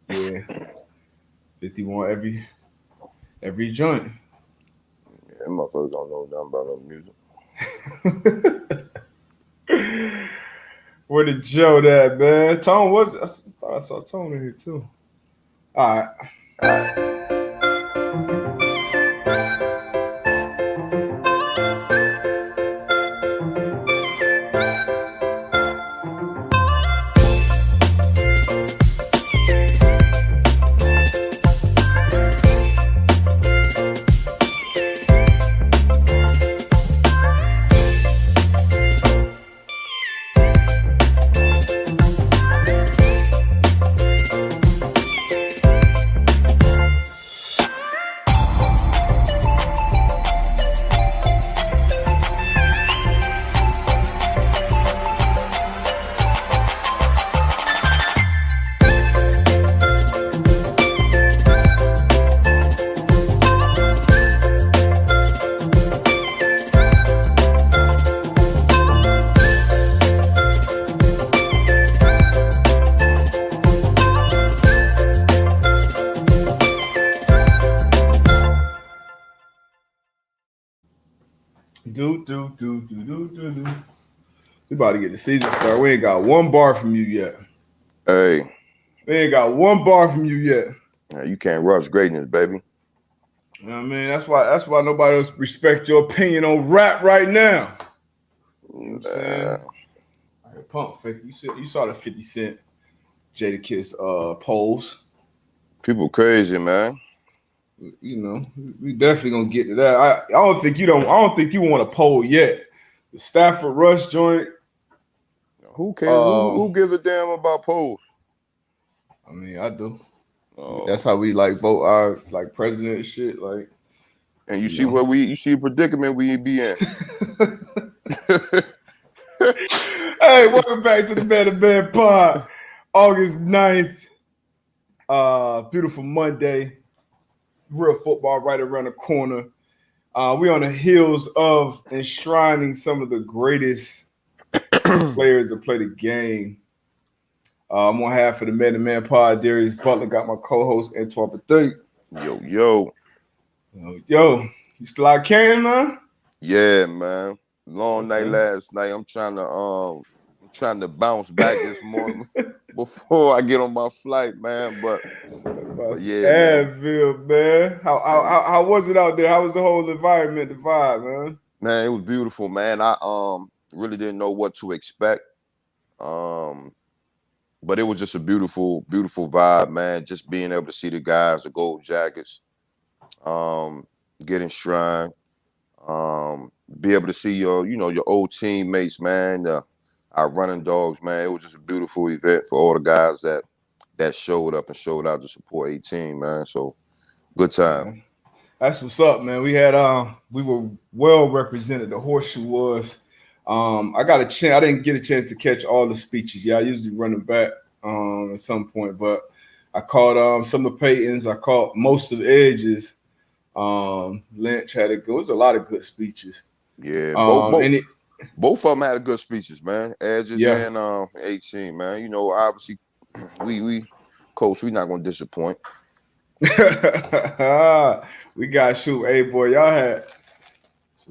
Yeah, 51 every joint. Yeah, them motherfuckers don't know nothing about no music. Where the Joe that man? Tone was I thought I saw Tone in here too. All right. All right. Do. We about to get the season started. We ain't got one bar from you yet. Hey, We ain't got one bar from you yet. you can't rush greatness, baby. You know what I mean? That's why nobody else respect your opinion on rap right now. You know what I'm saying? Pump fake. You saw the 50 Cent Jadakiss polls. People crazy, man. You know, we definitely gonna get to that. I don't think you want a poll yet. The Stafford Rush joint. Who cares? Who gives a damn about polls? I mean, I do. Oh. That's how we like vote our like president and shit. Like, And you see where you see a predicament we be in. Hey, welcome back to the Man to Man Pod. August 9th. Beautiful Monday. Real football right around the corner. We on the heels of enshrining some of the greatest players to play the game. I'm on half of the Man to Man Pod. Darius Butler got my co-host Antoine Bethea. Yo. Yo, you still out can, man? Yeah, man. Long night last night. I'm trying to bounce back this morning before I get on my flight, man. But yeah, man. Advil, man. How was it out there? How was the whole environment, the vibe, man? Man, it was beautiful, man. I really didn't know what to expect. But it was just a beautiful, beautiful vibe, man. Just being able to see the guys, the gold jackets, get enshrined, be able to see your old teammates, man, our running dogs, man. It was just a beautiful event for all the guys that showed up and showed out to support 18, man. So good time. Man. That's what's up, man. We were well represented. The horseshoe was. I got a chance. I didn't get a chance to catch all the speeches. Yeah, I usually run them back at some point, but I caught some of Peyton's. I caught most of Edge's. Lynch had it was a lot of good speeches. Yeah, And it, both of them had good speeches, man. Edges yeah. and 18, man. You know, obviously, we coach, we not gonna disappoint. We got shoot. Hey boy, y'all had a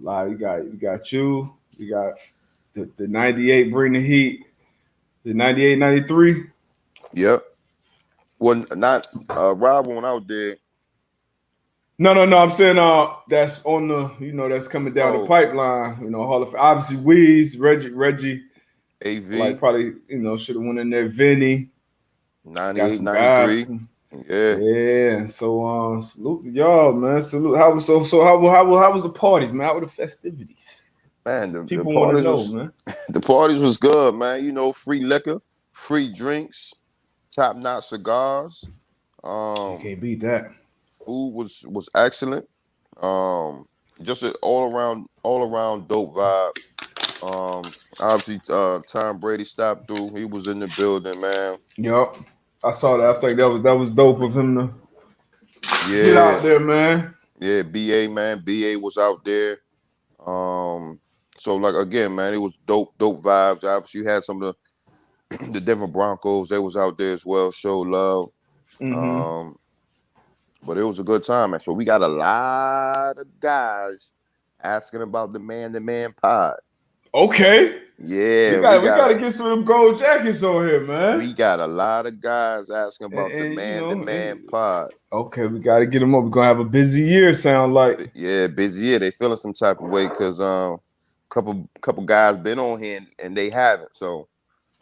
lot. You got you. You got the 98 bring the heat. The 98, 93. Yep. Well, not Rob went out there. No. I'm saying that's on the that's coming down the pipeline. Hall of obviously Weez, Reggie, AV, like probably should have went in there. Vinny, 98, 93. Yeah. So salute to y'all, man. Salute. How was the parties, man? How were the festivities? Man, the People want to know, man. The parties was good, man. You know, free liquor, free drinks, top notch cigars. You can't beat that. Food was excellent. Just an all around dope vibe. Obviously, Tom Brady stopped through. He was in the building, man. Yup, I saw that. I think that was dope of him to get out there, man. Yeah, BA was out there. So like again, man, it was dope vibes. Obviously, you had some of the Denver Broncos. They was out there as well. Show love. Um, but it was a good time, man. So we got a lot of guys asking about the man pod. Okay. Yeah, we gotta get some of them gold jackets on here, man. We got a lot of guys asking about the man pod. Okay, we gotta get them up. We're gonna have a busy year, sound like. Yeah, busy year. They feeling some type of way because couple guys been on here and they haven't. So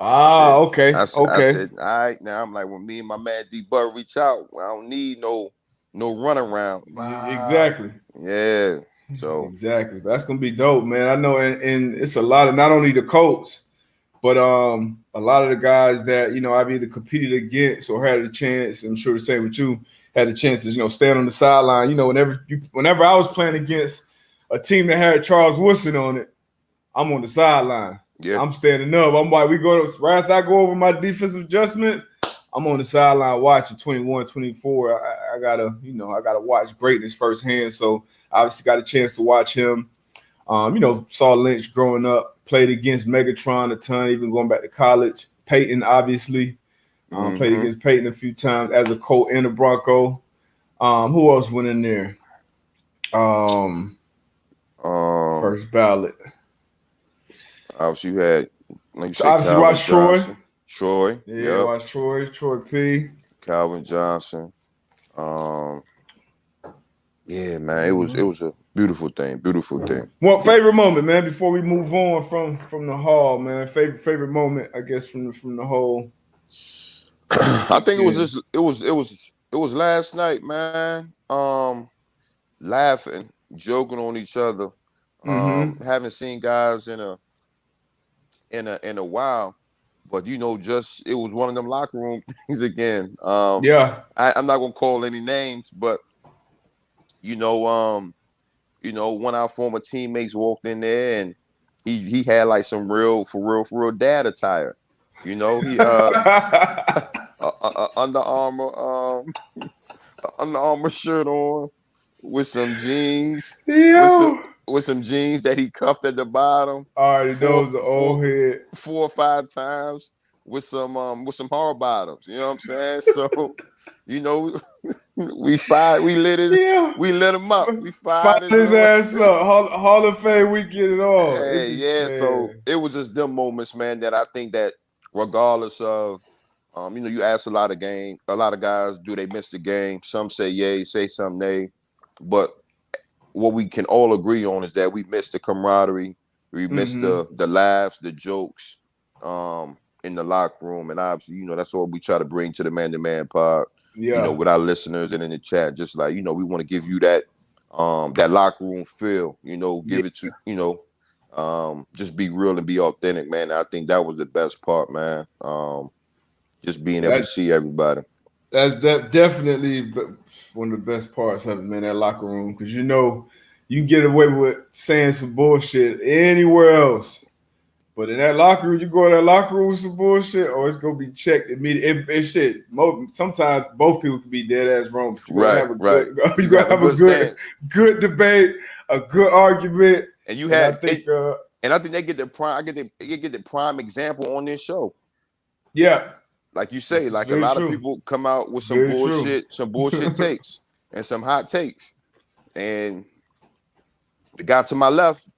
okay. I said, all right, now I'm like, when me and my man D Bud reach out, I don't need no runaround. Exactly. Yeah. So exactly. That's gonna be dope, man. I know, and it's a lot of not only the Colts, but a lot of the guys that I've either competed against or had a chance. I'm sure the same with you. Had a chance to stand on the sideline. Whenever I was playing against a team that had Charles Woodson on it, I'm on the sideline. Yeah. I'm standing up. I'm like, right after I go over my defensive adjustments, I'm on the sideline watching 21, 24. I gotta watch greatness firsthand. So obviously got a chance to watch him. Saw Lynch growing up, played against Megatron a ton, even going back to college. Peyton, obviously. Played against Peyton a few times as a Colt and a Bronco. Who else went in there? First ballot. Obviously, you had, like you said, obviously watch Troy. Troy. Yeah, watch Troy P. Calvin Johnson. Yeah, man, it was a beautiful thing. What favorite moment, man? Before we move on from the hall, man. Favorite moment, I guess, from the whole. I think it was last night, man. Laughing, joking on each other. Haven't seen guys in a while, but just it was one of them locker room things again. I'm not gonna call any names, but one of our former teammates walked in there and he had like some real dad attire. He Under Armour shirt on with some jeans. With some jeans that he cuffed at the bottom. Already knows the old head 4 or 5 times with some hard bottoms. You know what I'm saying? So, we lit him up. We fired his ass up. Hall of Fame, we get it all. So it was just them moments, man, that I think that regardless of you ask a lot of guys, do they miss the game? Some say yay, say some nay. But what we can all agree on is that we missed the camaraderie, we missed the laughs, the jokes, in the locker room, and obviously, that's what we try to bring to the man pod. With our listeners and in the chat, just like we want to give you that locker room feel. Give it to just be real and be authentic, man. I think that was the best part, man. Just being able to see everybody. That's definitely one of the best parts of it, man, that locker room. Because you can get away with saying some bullshit anywhere else. But in that locker room, you go in that locker room with some bullshit, or it's going to be checked immediately. Sometimes both people can be dead ass wrong. You're going to have a good debate, a good argument. And I think they get the prime example on this show. Yeah. Like you say, like a lot of people come out with some bullshit takes and some hot takes. And the guy to my left,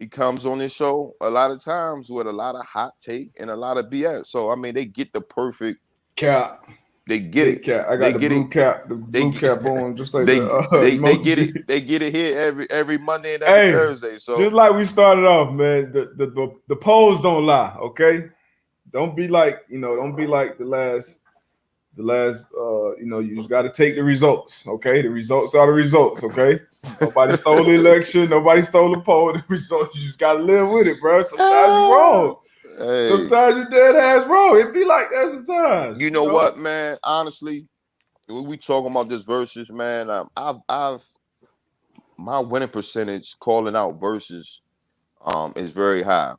he comes on this show a lot of times with a lot of hot take and a lot of BS. So I mean, they get the perfect cap. They get it. Cap. I got the blue cap. The blue cap on, just like they get it. They get it here every Monday and every Thursday. So just like we started off, man. The polls don't lie. Okay. Don't be like the last you just got to take the results, okay? The results are the results, okay? Nobody stole the election, nobody stole the poll. The results, you just got to live with it, bro. Sometimes you're wrong. Hey. Sometimes you're dead ass wrong. It be like that sometimes. You know what, man? Honestly, when we talking about this versus, man, I've my winning percentage calling out versus is very high,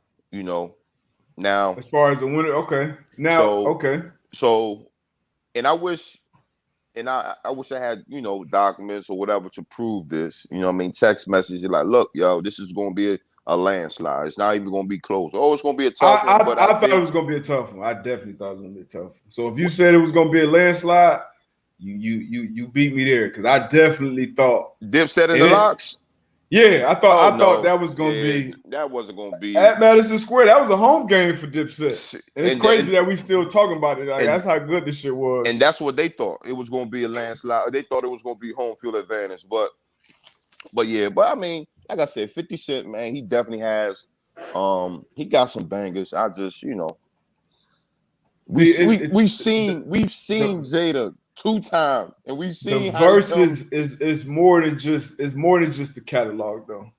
Now, as far as the winner, okay. So, and I wish I had, documents or whatever to prove this. Text messages like, look, yo, this is going to be a landslide. It's not even going to be close. Oh, it's going to be a tough one. I thought it was going to be a tough one. I definitely thought it was going to be a tough one. So if you said it was going to be a landslide, You beat me there because I definitely thought Dipset in the locks. Yeah, I thought that was gonna be that wasn't gonna be at Madison Square. That was a home game for Dipset, and it's crazy that we still talking about it. Like, that's how good this shit was. And that's what they thought. It was gonna be a landslide. They thought it was gonna be home field advantage, but I mean, like I said, 50 Cent, man, he definitely has. He got some bangers. I just, we've seen Jada 2 times, and we've seen the verses is more than just the catalog though.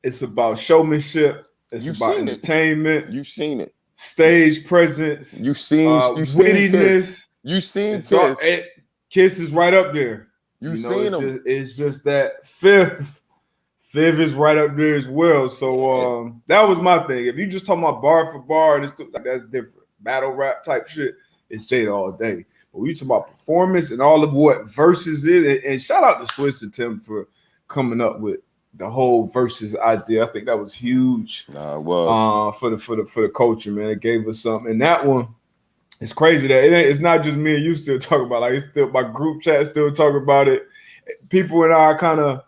It's about showmanship. It's about entertainment. You've seen it. Stage presence. You've seen wittiness. You've seen Kiss. Kiss is right up there. You've seen him. It's just that Fifth is right up there as well. So that was my thing. If you just talking about bar for bar, that's different. Battle rap type shit. It's Jada all day. But we talking about performance and all of what verses is. And shout out to Swiss and Tim for coming up with the whole versus idea. I think that was huge. It was for the culture, man. It gave us something. And that one, it's crazy that it's not just me and you still talk about. Like, it's still my group chat still talk about it. People in our kind of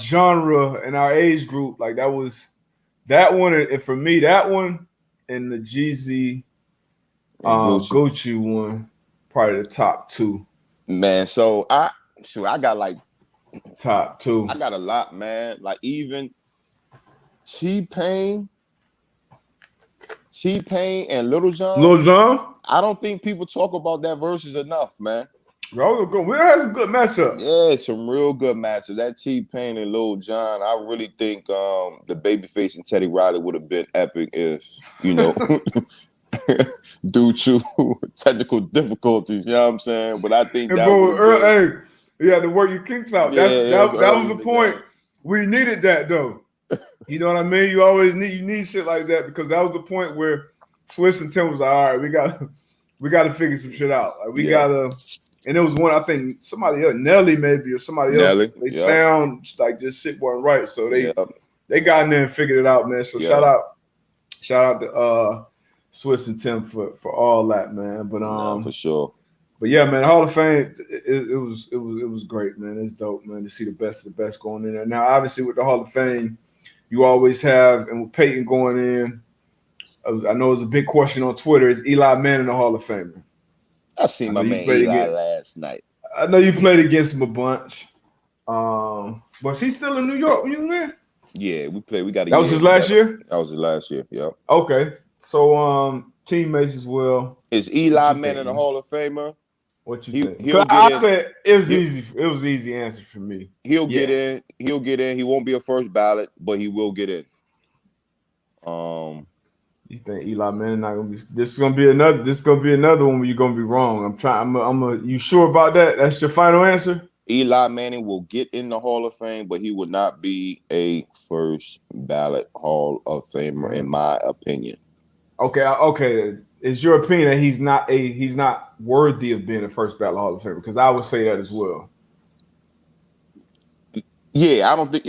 genre and our age group, like that one. And for me, that one and the Jeezy Gucci one, probably the top 2. Man, so I got like top 2. I got a lot, man. Like even T-Pain and Lil Jon. I don't think people talk about that versus enough, man. We had some good matchup. Yeah, some real good matchup. That T-Pain and Lil Jon, I really think the Babyface and Teddy Riley would have been epic if, due to technical difficulties, you know what I'm saying? But I think that you had to work your kinks out. That was the point. We needed that though. You know what I mean? You always need shit like that because that was the point where Swiss and Tim was like, all right, we gotta figure some shit out. Like we gotta, and it was one, I think somebody else, Nelly maybe, or somebody else. They sound like this shit wasn't right. So they got in there and figured it out, man. So shout out to Swiss and Tim for all that, man. But for sure. But yeah, man, Hall of Fame, it was great, man. It's dope, man, to see the best of the best going in there. Now, obviously, with the Hall of Fame, you always have, and with Peyton going in, I know it's a big question on Twitter, is Eli Manning the Hall of Famer? I seen my man Eli last night. I know you played against him a bunch. Was he still in New York when you were there? Yeah, we played. We got that was his last year? That was his last year, yeah. Okay. So teammates as well. Is Eli Manning the Hall of Famer? What you think? I said it was easy. It was easy answer for me. He'll get in. He'll get in. He won't be a first ballot, but he will get in. You think Eli Manning not gonna be? This is gonna be another one where you're gonna be wrong. You sure about that? That's your final answer? Eli Manning will get in the Hall of Fame, but he will not be a first ballot Hall of Famer, in my opinion. Okay. Is your opinion that he's not worthy of being a first ballot Hall of Famer? Because I would say that as well. Yeah, I don't think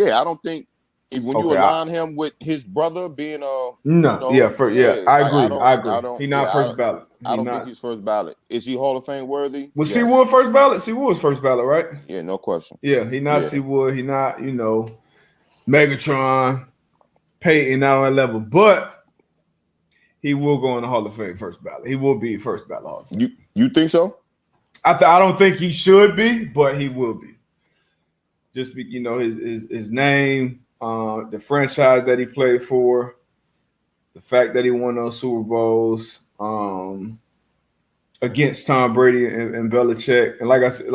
when you align him with his brother being I agree. He's not first ballot. I don't think he's first ballot. Is he Hall of Fame worthy? Was Seawood first ballot? Seawood's first ballot, right? Yeah, no question. Yeah, he not Seawood. He not Megatron, Peyton now at level, but he will go in the Hall of Fame first ballot. He will be first ballot Hall of Fame. You think so? I don't think he should be, but he will be. Just his name, the franchise that he played for, the fact that he won those Super Bowls against Tom Brady and Belichick, and like I said,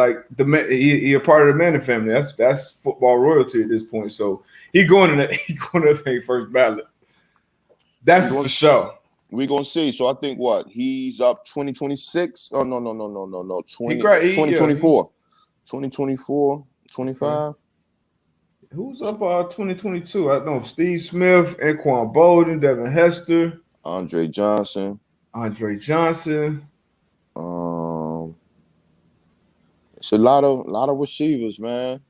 he a part of the Manning family. That's football royalty at this point. So he going to think first ballot. That's for sure. We're gonna see. So I think he's up 2026. Oh no. 2024. 2024, 25. Who's up 2022? I know Steve Smith, Anquan Bolden, Devin Hester, Andre Johnson. It's a lot of receivers, man.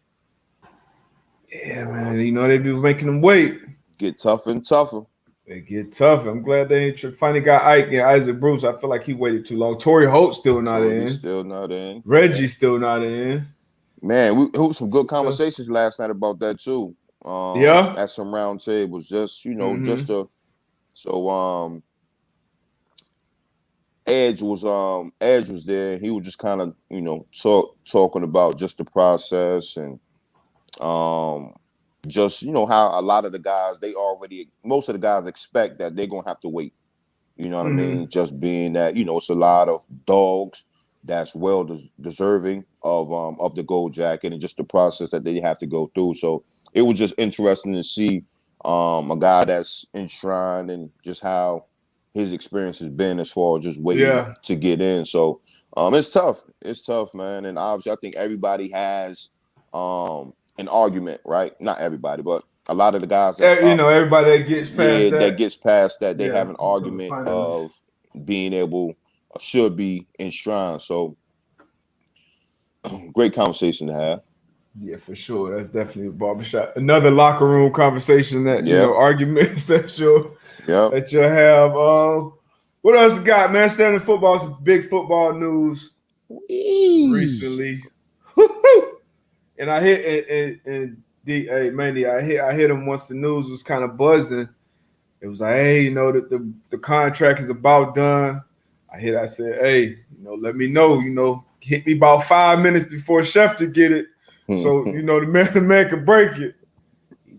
Yeah, man. They be making them wait. Get tougher and tougher. It get tough. I'm glad they finally got Ike and Isaac Bruce. I feel like he waited too long. Torrey Holt still not Toby's in. still not in. Reggie still not in. Man, we had some good So, conversations last night about that too. yeah. At some round tables, just Mm-hmm. so Edge was there. He was just kind of talking about just the process and um just how a lot of the guys most of the guys expect that they're gonna have to wait. You know what I Mm-hmm. mean? Just being that it's a lot of dogs that's well deserving of the gold jacket and just the process that they have to go through. So it was just interesting to see a guy that's enshrined and just how his experience has been as far as just waiting Yeah. to get in. So it's tough. It's tough, man. And obviously I think everybody has an argument, right? Not everybody, but a lot of the guys that's up, Everybody that gets past yeah, that that. gets past that, they Yeah. have an For the argument finalists. of being able should be enshrined. So great conversation to have. Yeah, for sure. That's definitely a barbershop. Another locker room conversation that, Yep, arguments yep. that you'll have. What else you got, man? Standing football, some big football news Eee. recently. And I hit and D Mandy, I hit him once the news was kind of buzzing. It was like, hey, the contract is about done. I said, hey, let me know, hit me about 5 minutes before Schefter get it. So, the man can break it.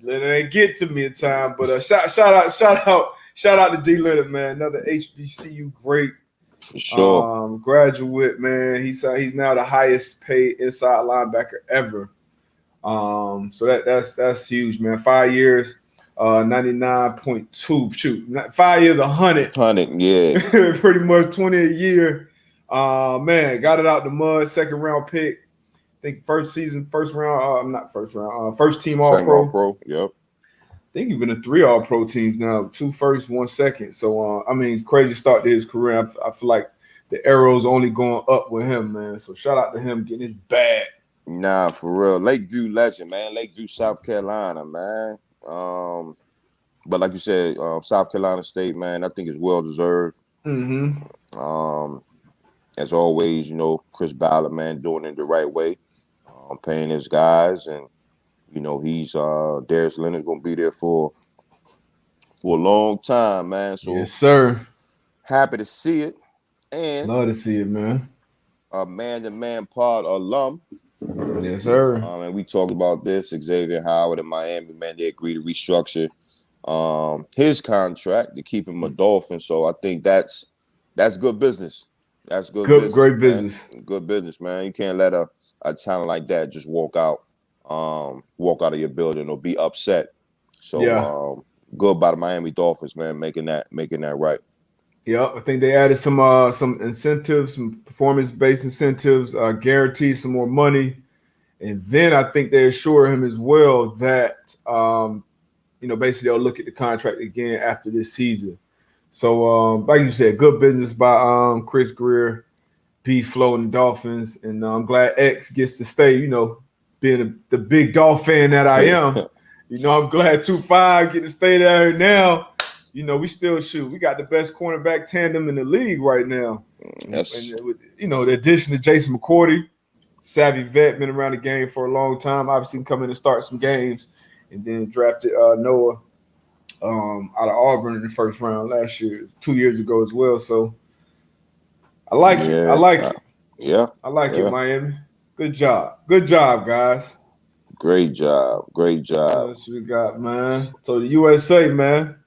It ain't get to me in time. But shout out to D Leonard, man. Another HBCU great For sure. graduate, man. He's now the highest paid inside linebacker ever. So that's huge, man. 5 years, 99.2. Shoot, 5 years, 100. 100, yeah. Pretty much 20 a year. Man, got it out the mud. Second round pick. I think first season, first round. Not first round. First team All Second all Pro. pro, yep. I think he's been in 3 All Pro teams now. 2 first, 1 second. So crazy start to his career. I feel like the arrow's only going up with him, man. So shout out to him getting his bag. Nah, for real. Lakeview legend, man. Lakeview, South Carolina, man. But like you said, South Carolina State, man, I think is well deserved. Mm-hmm. Um, as always, Chris Ballard, man, doing it the right way, paying his guys, and he's Darius Leonard's gonna be there for a long time, man. So Yes, sir. happy to see it, and Love to see it, man. a man-to-man pod alum. Yes, sir. And we talked about this. Xavier Howard in Miami, man, they agreed to restructure his contract to keep him a Dolphin. So I think that's good business. That's good business, Great man. business. Good business, man. You can't let a talent like that just walk out of your building or be upset. So Yeah. good by the Miami Dolphins, man, making that right. Yeah, I think they added some incentives, some performance-based incentives, guaranteed some more money. And then I think they assure him as well that basically they'll look at the contract again after this season. So like you said, good business by Chris Greer, B Flow and the Dolphins. And I'm glad X gets to stay, being the big Dolphin that I am. I'm glad 2-5 get to stay there now. We still shoot. We got the best cornerback tandem in the league right now. Yes. And with, the addition to Jason McCourty, savvy vet, been around the game for a long time. Obviously, come in and start some games, and then drafted Noah out of Auburn in the first round last year, 2 years ago as well. So I like it. I like it. Yeah. I like it, Miami. Good job. Good job, guys. Great job. Great What job. else we got, man? So the USA, man.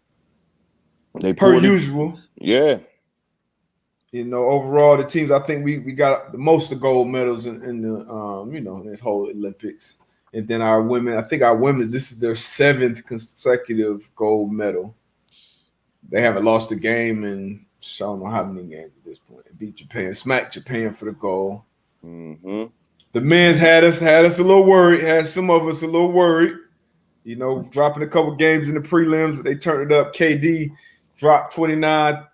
They Per usual. Yeah. Overall, the teams, I think we got the most of gold medals in the in this whole Olympics. And then our women, I think our women's, this is their 7th consecutive gold medal. They haven't lost a game in I don't know how many games at this point. They beat Japan, smacked Japan for the goal. Mm-hmm. The men's had us a little worried, had some of us a little worried. Dropping a couple games in the prelims, but they turned it up. KD dropped 29.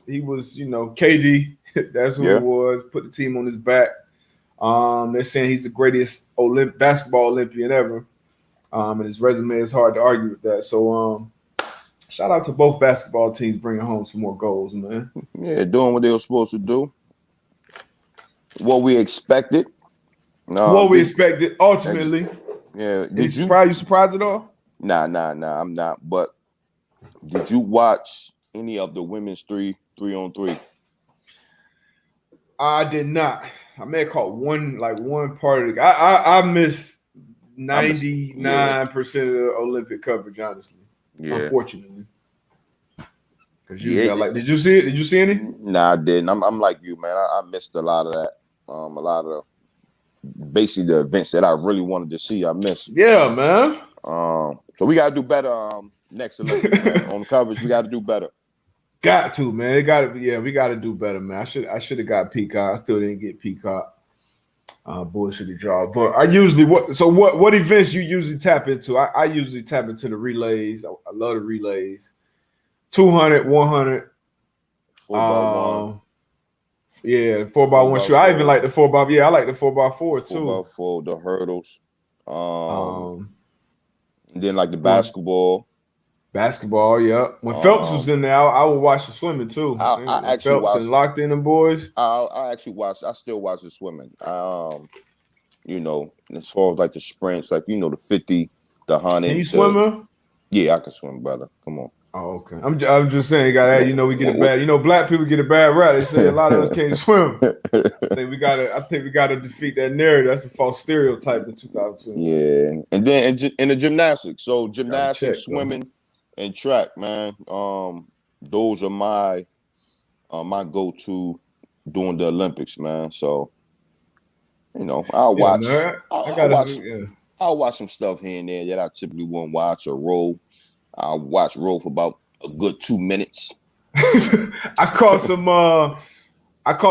He was, KD. That's who it was. Put the team on his back. They're saying he's the greatest basketball Olympian ever. And his resume is hard to argue with that. So Shout out to both basketball teams bringing home some more goals, man. Yeah, doing what they were supposed to do. What we expected. What we expected, ultimately. Yeah. You surprised at all? Nah, I'm not. But did you watch any of the women's 3-on-3? I did not. I may have caught one part of it. I missed 99% of the Olympic coverage, honestly. Yeah. Unfortunately. Did you see it? Did you see any? Nah, I didn't. I'm like you, man. I missed a lot of that. A lot of basically the events that I really wanted to see. I missed. Yeah, man. So we gotta do better. Next Olympics, man. On coverage, we got to do better. Got to, man. It got to be. Yeah, we got to do better, man. I should have got Peacock. I still didn't get Peacock. Bullshit job. But I usually what events you usually tap into? I usually tap into the relays. I love the relays. 200, 100. 4x1. Yeah, 4x1 shoot. I even like the 4x. Yeah, I like the 4x4 too. 4x4, the hurdles. And then like the basketball. Basketball, yeah. When Phelps was in there, I would watch the swimming too. I actually watched and Locked In the boys. I still watch the swimming. You know, as far as like the sprints, like the 50, the 100. Can you swim? Yeah, I can swim, brother. Come on. Oh, okay. I'm just saying, we get a bad. Black people get a bad rap. They say a lot of us can't swim. I think we gotta defeat that narrative. That's a false stereotype in 2020. Yeah, and then in the gymnastics, so gymnastics, swimming, and track, man. Those are my go-to during the Olympics, man. So I'll watch. I'll watch some stuff here and there that I typically won't watch or roll. I'll watch roll for about a good 2 minutes. I caught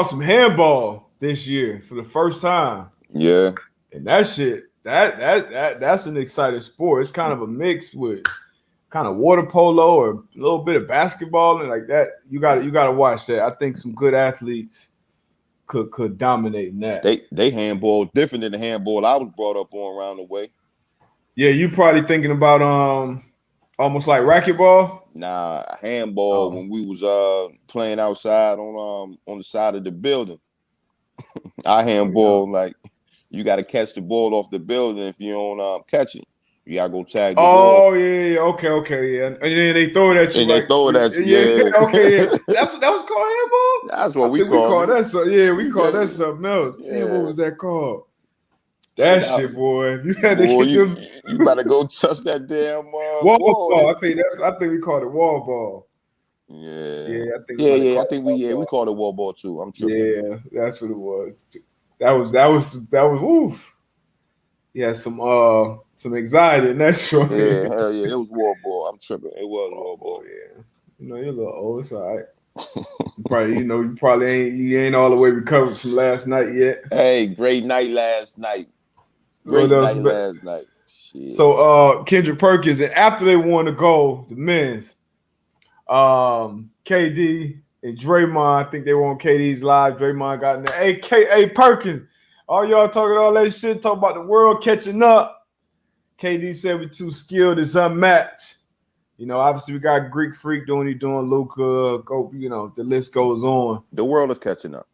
some handball this year for the first time. Yeah. And that shit, that's an exciting sport. It's kind of a mix with kind of water polo or a little bit of basketball and like that. You gotta watch that. I think some good athletes could dominate in that. They handball different than the handball I was brought up on around the way. Yeah, you probably thinking about almost like racquetball. Nah, handball when we was playing outside on the side of the building. I handball like you got to catch the ball off the building. If you don't catch it, you gotta go tag the ball. Oh yeah, okay, yeah. And then they throw it at you. And they throw it at you. Yeah. Okay, yeah. That was called handball. That's what we call that. We call that something else. Yeah. Damn, what was that called? That shit, boy. If you had to get them, you better go touch that damn wall ball. I think we called it wall ball. Yeah. I think we called it wall ball too. I'm tripping. Yeah, that's what it was. That was woo. Yeah, some anxiety in that short. Yeah, hell yeah, it was wall ball. I'm tripping. It was wall ball. Yeah, you're a little old. It's all right. You ain't all the way recovered from last night yet. Hey, great night last night. Shit. So Kendrick Perkins, and after they won the gold, the men's, KD and Draymond, I think they were on KD's live. Draymond got in there. Hey, Perkins, all y'all talking all that shit, talking about the world catching up. KD said we're too skilled, it's unmatched. Obviously we got Greek Freak doing what he's doing, Luka, the list goes on. The world is catching up.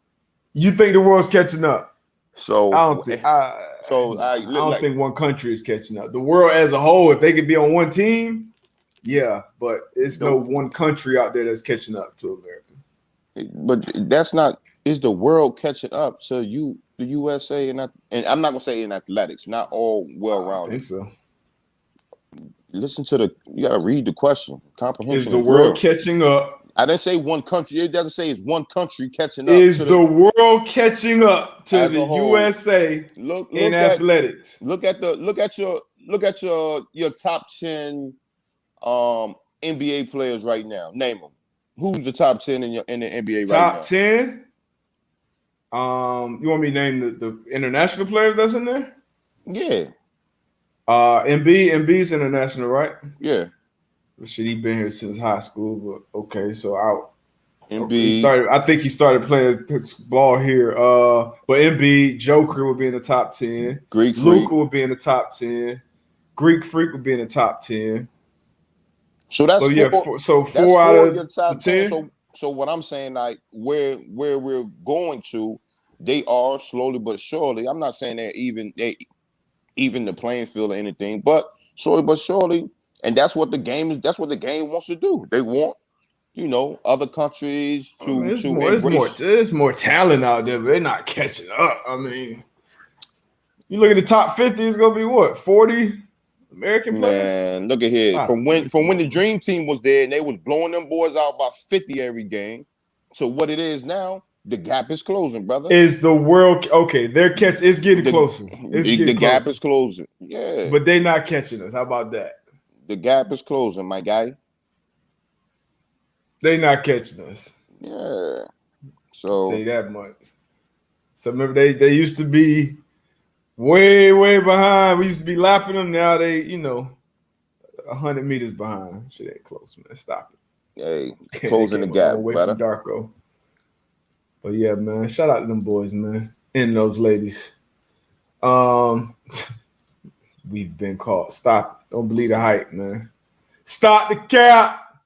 You think the world's catching up? So I don't think one country is catching up. The world as a whole, if they could be on one team, yeah, but it's no one country out there that's catching up to America. But that's not. Is the world catching up to the USA, and I'm not gonna say in athletics, not all well-rounded. I think so. Listen to you gotta read the question. Comprehension. Is the world catching up? I didn't say one country. It doesn't say it's one country catching up. Is the world catching up to the USA in athletics? Look at your top 10 NBA players right now. Name them. Who's the top 10 in the NBA right now? Top 10? You want me to name the international players that's in there? Yeah. Embiid's international, right? Yeah. Shit, he been here since high school, but okay, so out. Embiid. I think he started playing ball here. But Embiid, Joker would be in the top 10. Greek Freak. Luka would be in the top 10. Greek Freak would be in the top 10. So that's So yeah, four. so That's 4 out four of of your the top 10. 10. So what I'm saying, like where we're going to, they are slowly but surely. I'm not saying they even the playing field or anything, but slowly but surely, and that's what the game is. That's what the game wants to do. They want, other countries I mean, to embrace. there's more talent out there, but they're not catching up. I mean, you look at the top 50, it's gonna be what, 40 American players? Man, look at here. Stop, From man. when the Dream Team was there and they was blowing them boys out by 50 every game to what it is now, the gap is closing, brother. Is the world okay? They're catch. It's getting closer. It's The getting gap closer. is closing. Yeah. But they're not catching us. How about that? The gap is closing, my guy. They're not catching us. Yeah. I'll So tell you that much. So remember, they used to be way behind. We used to be lapping them. Now they 100 meters behind. Shit ain't close, man. Stop it. hey, closing the gap, away brother. from Darko. But yeah, man, shout out to them boys, man, and those ladies. We've been caught. Stop it. Don't believe the hype, man. Stop the cap.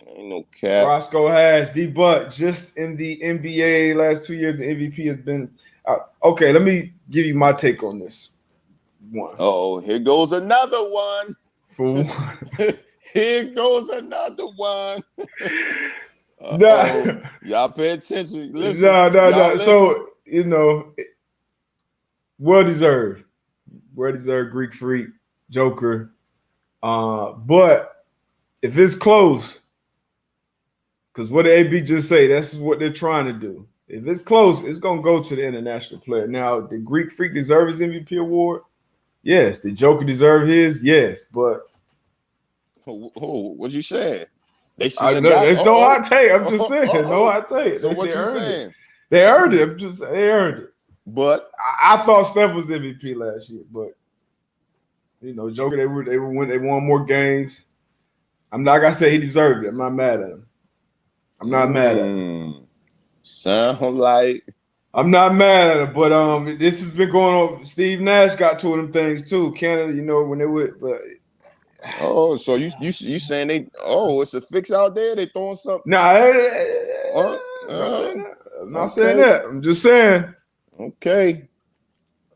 Ain't no cap. Roscoe Hash, D Butt, just in the NBA last 2 years, the MVP has been okay. Let me give you my take on this one. Oh, here goes another one. Fool. Here goes another one. Nah. Y'all pay attention. Listen. No. Listen. So, well deserved. Well deserved Greek Freak, Joker. But if it's close, because what did AB just say? That's what they're trying to do. If it's close, it's going to go to the international player. Now, did Greek Freak deserve his MVP award? Yes. Did Joker deserve his? Yes. But what you saying? There's no hot take. I'm just saying. No hot take. So what you saying? They earned it. They earned it. But I thought Steph was MVP last year, but Joker, they won more games. I'm not gonna say he deserved it. I'm not mad at him. I'm not mad at him. Sound like I'm not mad at him, but this has been going on. Steve Nash got two of them things too. Canada, when they would, but so you saying it's a fix out there? They throwing something? Nah, I'm not saying that. I'm just saying. Okay.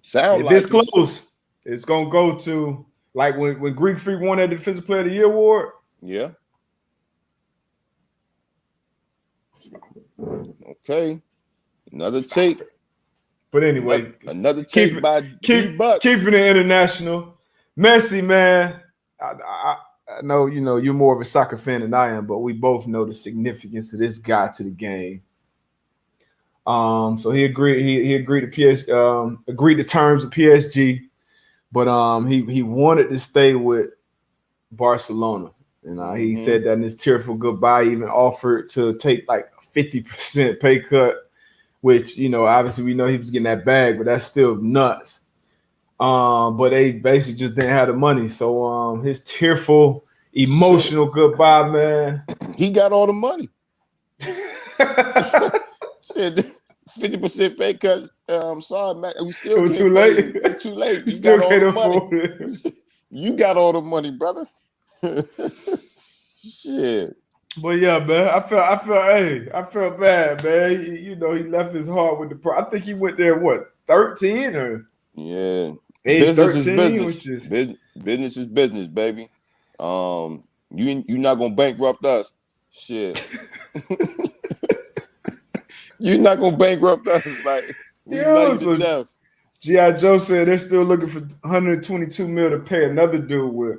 Sound if like it's close, it's gonna go to like when Greek Freak won that Defensive Player of the Year award. Yeah. Okay. Another take. But anyway, another take by D-Buck. Keeping it international. Messi, man. I know you're more of a soccer fan than I am, but we both know the significance of this guy to the game. So he agreed. He agreed to agreed to terms of PSG, but he wanted to stay with Barcelona, and he said that in his tearful goodbye, he even offered to take like a 50% pay cut, which obviously we know he was getting that bag, but that's still nuts. But they basically just didn't have the money, so his tearful, emotional goodbye, man. He got all the money. Said 50% pay cut. I'm sorry, man. We still it was too late. It's too late. You still can't afford it. You got all the money, brother. Shit. But yeah, man, I felt bad, man. He left his heart with the. I think he went there 13 or age business 13, is business. Business is business, baby. You're not gonna bankrupt us. Shit. You're not gonna bankrupt us, like we love you to death. G.I. Joe said they're still looking for 122 mil to pay another dude with.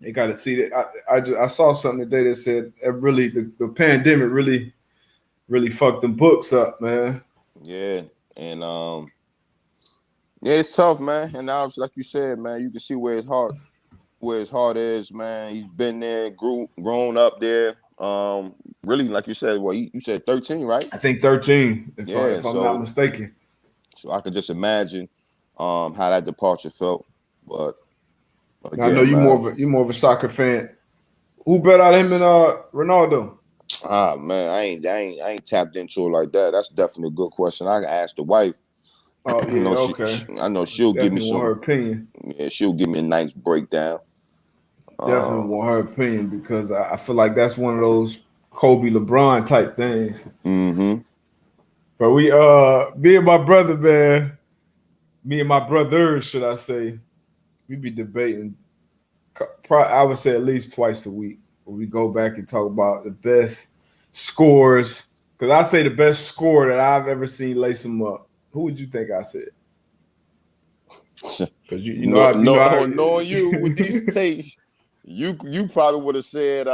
They got to see that. I saw something today that said really the pandemic really fucked them books up, man. Yeah, and it's tough, man. And now, like you said, man, you can see where his heart is, man. He's been there, grown up there. Really, like you said, you said 13, right? I think 13, if I'm not mistaken. So I could just imagine how that departure felt. But again, I know you're more of a soccer fan. Who bet out him and Ronaldo? Man, I ain't tapped into it like that. That's definitely a good question. I can ask the wife. Oh yeah, I know she'll give me her opinion. Yeah, she'll give me a nice breakdown. definitely want her opinion because I feel like that's one of those Kobe LeBron type things. Mm-hmm. But me and my brother, man, me and my brothers, should I say, we be debating. I would say at least twice a week. Where we go back and talk about the best scores. Because I say the best score that I've ever seen lace them up. Who would you think I said? Because knowing you with these takes, you probably would have said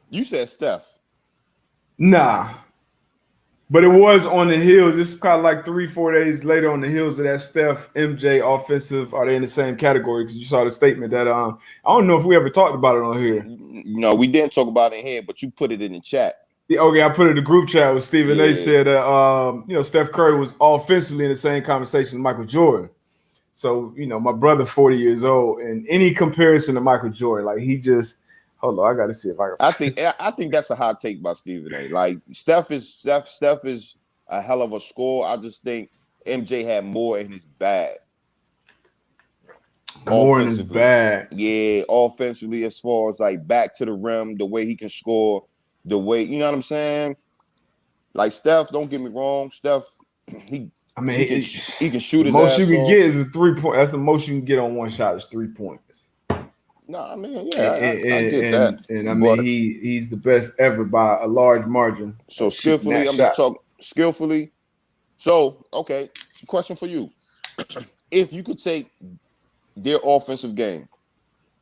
you said Steph. Nah. But it was on the heels. It's kind of like 3-4 days later on the heels of that Steph MJ offensive. Are they in the same category? Because you saw the statement that I don't know if we ever talked about it on here. No, we didn't talk about it here, but you put it in the chat. Yeah, okay, I put it in the group chat with Stephen A. said that Steph Curry was offensively in the same conversation as Michael Jordan. So, my brother 40 years old, and any comparison to Michael Jordan, like he just hold on, I gotta see if I can. I think that's a hot take by Stephen A. Like Steph is a hell of a scorer. I just think MJ had more in his bag. More in his bag. Yeah, offensively, as far as like back to the rim, the way he can score, the way, you know what I'm saying? Like Steph, don't get me wrong, Steph, he can shoot his most ass you can off. get is a 3-point. That's the most you can get on one shot is 3 points. No, I mean, yeah, I get that. And I mean, he's the best ever by a large margin. So skillfully, I'm just talking skillfully. So, okay, question for you. If you could take their offensive game,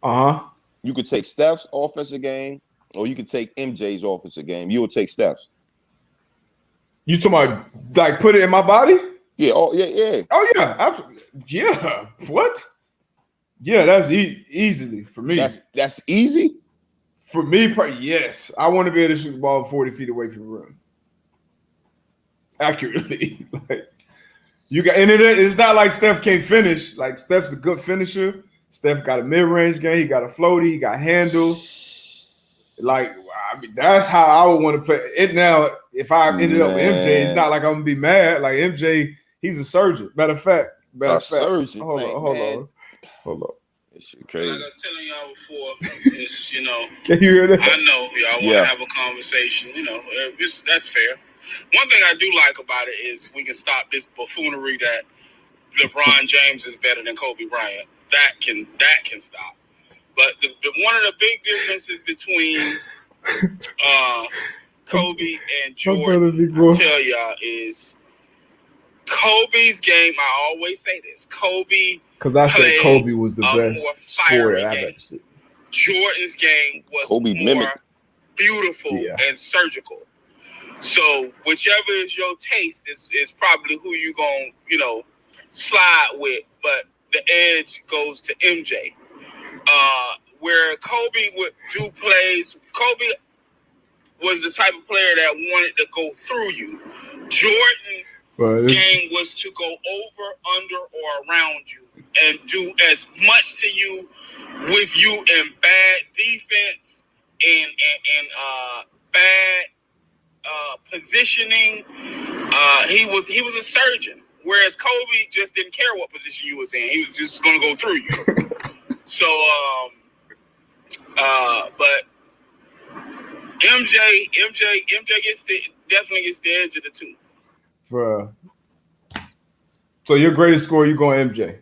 you could take Steph's offensive game, or you could take MJ's offensive game. You would take Steph's. You talking about like put it in my body? Yeah. Oh, yeah. Oh, yeah. Absolutely. Yeah. What? Yeah, that's easily for me. That's easy? For me, yes. I want to be able to shoot the ball 40 feet away from the rim. Accurately. Like you got, and it's not like Steph can't finish. Like Steph's a good finisher. Steph got a mid-range game. He got a floaty. He got handles. Like, I mean, that's how I would want to play it. Now, if I ended up with MJ, it's not like I'm gonna be mad. Like MJ, he's a surgeon. Matter of fact, surgeon. Hold on. This shit crazy. Like I was telling y'all before, it's, Can you hear that? I know y'all want to have a conversation. That's fair. One thing I do like about it is we can stop this buffoonery that LeBron James is better than Kobe Bryant. That can stop. But one of the big differences between Kobe and Jordan, I tell y'all, is Kobe's game. I always say this: Kobe, because I said Kobe was the best scorer I've ever seen. Jordan's game was Kobe more beautiful and surgical. So whichever is your taste is probably who you gonna slide with. But the edge goes to MJ. Where Kobe would do plays, Kobe was the type of player that wanted to go through you. Jordan game was to go over, under, or around you and do as much to you with you in bad defense and bad positioning. He was a surgeon, whereas Kobe just didn't care what position you was in. He was just going to go through you. So, but MJ definitely gets the edge of the two. Bruh. So your greatest score, you going MJ?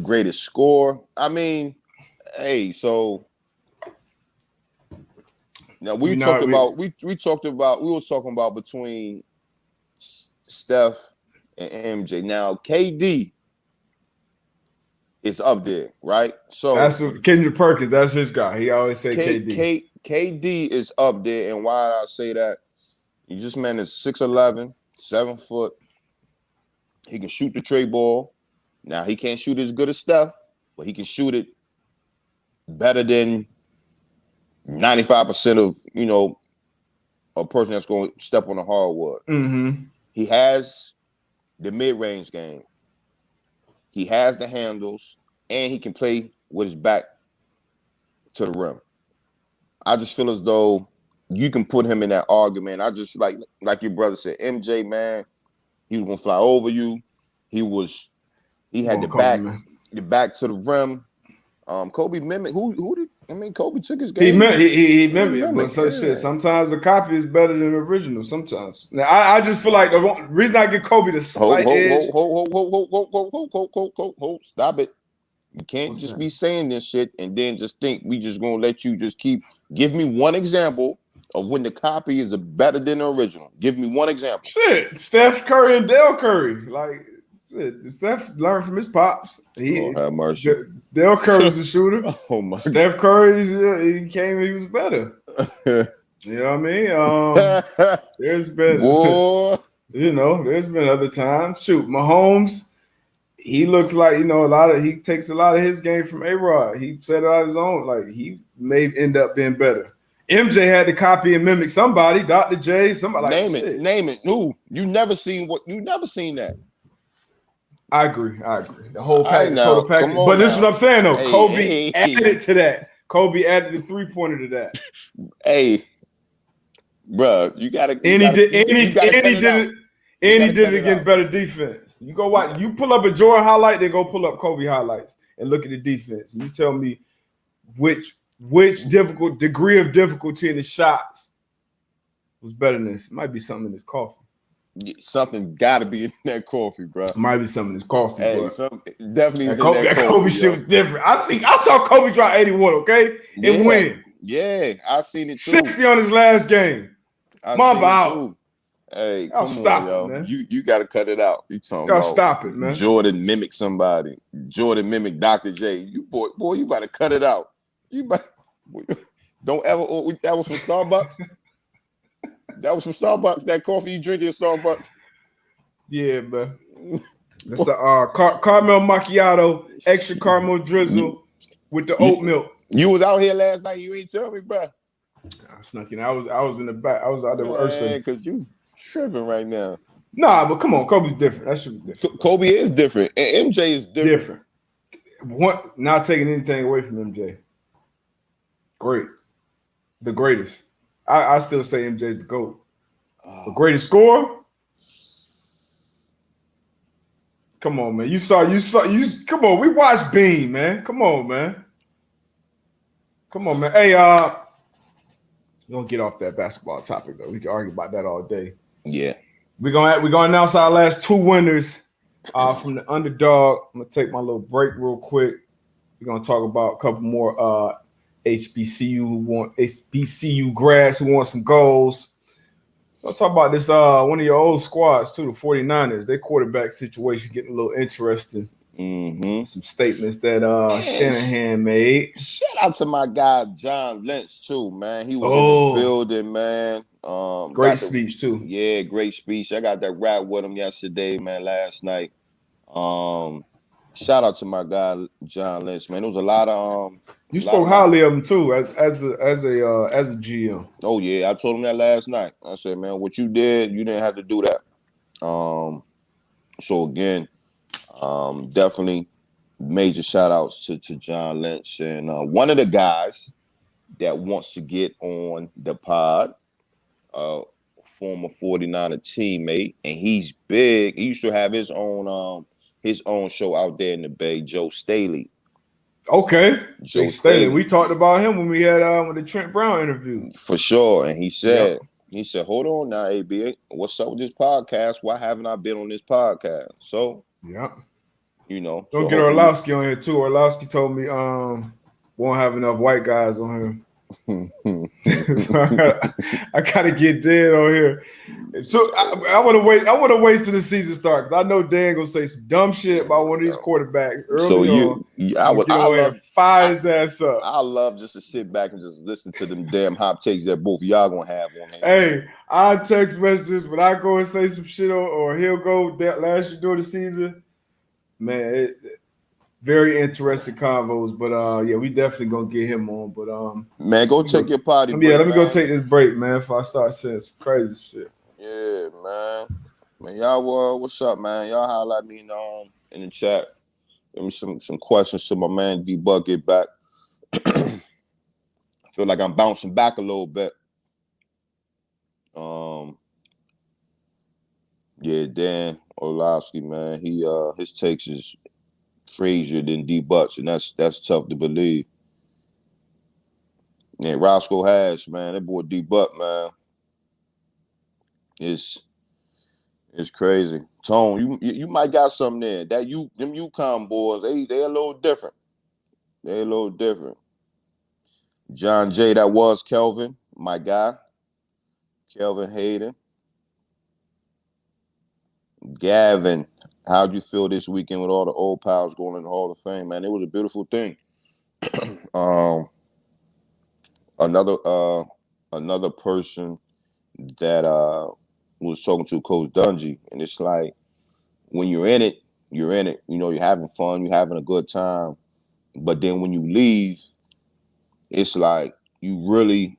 Greatest score. I mean, hey, so now we were talking about between Steph and MJ. Now KD is up there, right? So that's what Kendrick Perkins. That's his guy. He always say KD. KD is up there, and why I say that? He just man is 6'11", 7 foot. He can shoot the tray ball. Now he can't shoot as good as Steph, but he can shoot it better than 95% of a person that's going to step on the hardwood. Mm-hmm. He has the mid-range game. He has the handles, and he can play with his back to the rim. I just feel as though you can put him in that argument. I just like your brother said, MJ, man, he was gonna fly over you. He had the back to the rim. Kobe mimic. Who did? I mean, Kobe took his game. He mimicked, but some shit. Sometimes the copy is better than the original. Sometimes. Now, I just feel like the reason I give Kobe the slight edge. Hold. Stop it. You can't just be saying this shit and then just think we just gonna let you just give me one example of when the copy is better than the original. Give me one example. Shit, Steph Curry and Dale Curry. Like, shit, Steph learned from his pops. Lord have mercy. Dale Curry's a shooter. Oh my Steph Curry, he was better. You know what I mean? There's been, there's been other times. Shoot, Mahomes, he looks like, he takes a lot of his game from A-Rod. He set it on his own. Like, he may end up being better. MJ had to copy and mimic somebody, Dr. J, somebody. Name it. No, you never seen that. I agree. The whole package, total package. But this is what I'm saying though. Kobe added to that. Kobe added the 3-pointer to that. Hey, bro, you gotta. He did it against better defense. You go watch. You pull up a Jordan highlight, then go pull up Kobe highlights and look at the defense. And you tell me which degree of difficulty in the shots was better than this. It might be something in this coffee. Something got to be in that coffee, bro. Might be something in this coffee. Hey, definitely is Kobe, in that coffee. Kobe shit was different. I saw Kobe drop 81. Okay, and win. Yeah, I seen it too. 60 on his last game. Mamba out. Hey, come on, yo. Man. You got to cut it out. You talking about stop it, man. Jordan mimicked somebody. Jordan mimicked Dr. J. You boy, you got to cut it out. Don't ever. That was from Starbucks. That was from Starbucks. That coffee you drink at Starbucks. Yeah, man. That's a caramel macchiato, extra caramel drizzle with the oat milk. You was out here last night. You ain't tell me, bro. I snuck in. I was in the back. I was out there with Ursa. Because you tripping right now. Nah, but come on, Kobe's different. That should be different. Kobe is different, and MJ is different. Not taking anything away from MJ. Great, the greatest. I still say MJ's the GOAT. The greatest scorer. Come on, man. You come on. We watched Bean, man. Come on, man. Hey, we're gonna get off that basketball topic though. We can argue about that all day. Yeah. We're gonna announce our last 2 winners from the underdog. I'm gonna take my little break real quick. We're gonna talk about a couple more HBCU grads who want some goals. I'll talk about this one of your old squads too, the 49ers. Their quarterback situation getting a little interesting. Mm-hmm. Some statements that Shanahan made. Shout out to my guy John Lynch too, man. He was in the building, man. Great speech too. Yeah, great speech. I got that rap with him yesterday, man. Last night. Shout out to my guy John Lynch, man. There was a lot of You spoke highly of him too, as a GM. Oh yeah, I told him that last night. I said, man, what you did, you didn't have to do that. So again, definitely major shout outs to John Lynch and one of the guys that wants to get on the pod, former 49er teammate, and he's big. He used to have his own show out there in the Bay, Joe Staley. Okay, Joe Staley. We talked about him when we had with the Trent Brown interview. For sure, and he said, hold on now, AB, what's up with this podcast? Why haven't I been on this podcast? So, don't get Orlowski on here too. Orlowski told me won't have enough white guys on here. So I gotta get Dan on here. So I want to wait. I want to wait till the season starts because I know Dan gonna say some dumb shit about one of these quarterbacks early I love fire his ass up. I love just to sit back and just listen to them damn hot takes that both of y'all gonna have on here. Hey, I text messages when I go and say some shit or he'll go that last year during the season. Man, very interesting convos, but we definitely gonna get him on. But man, go take your potty break. Let me go take this break, man, before I start saying some crazy shit. Yeah, man, y'all, what's up, man? Y'all holler at me in the chat. Give me some questions to my man D Buck get back. I feel like I'm bouncing back a little bit. Dan Orlowski, man, he his takes is crazier than D Butts, and that's tough to believe. Yeah, Roscoe Hash, man, that boy D Butt, man, it's crazy. Tone, you might got something there. Them UConn boys, they a little different. They a little different. John J, that was Kelvin, my guy. Kelvin Hayden. Gavin, how'd you feel this weekend with all the old pals going in the Hall of Fame, man? It was a beautiful thing. Another person that was talking to Coach Dungy, and it's like when you're in it, you're in it. You know, you're having fun, you're having a good time. But then when you leave, it's like you really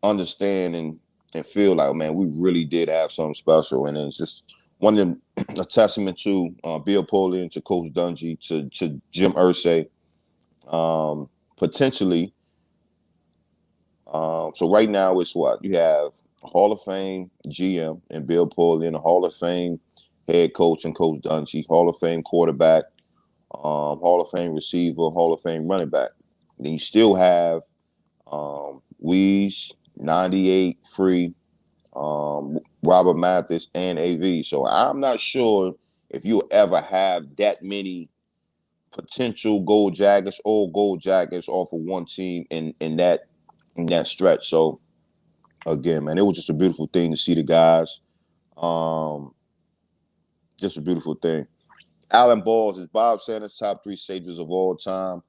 understand and feel like, man, we really did have something special. And it's just one of them, a testament to Bill Polian, to Coach Dungy, to Jim Irsay, potentially. So right now it's what? You have a Hall of Fame GM and Bill Polian, a Hall of Fame head coach and Coach Dungy, Hall of Fame quarterback, Hall of Fame receiver, Hall of Fame running back. Then you still have Weeze, 98, Free, Robert Mathis, and AV. So I'm not sure if you'll ever have that many potential gold jackets or gold jackets off of one team in that stretch. So again, man, it was just a beautiful thing to see the guys. Just a beautiful thing. Alan Balls, is Bob Sanders top 3 safeties of all time?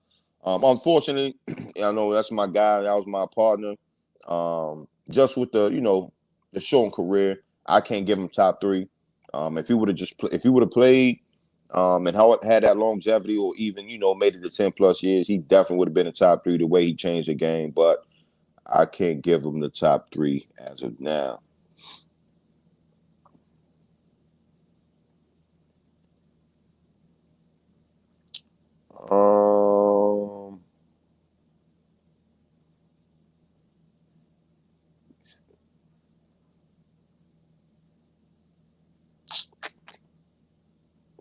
Unfortunately, I know that's my guy. That was my partner. Just with the short career, I can't give him top 3. If he would have played and had that longevity, or even made it to 10+ years, he definitely would have been a top 3. The way he changed the game, but I can't give him the top 3 as of now.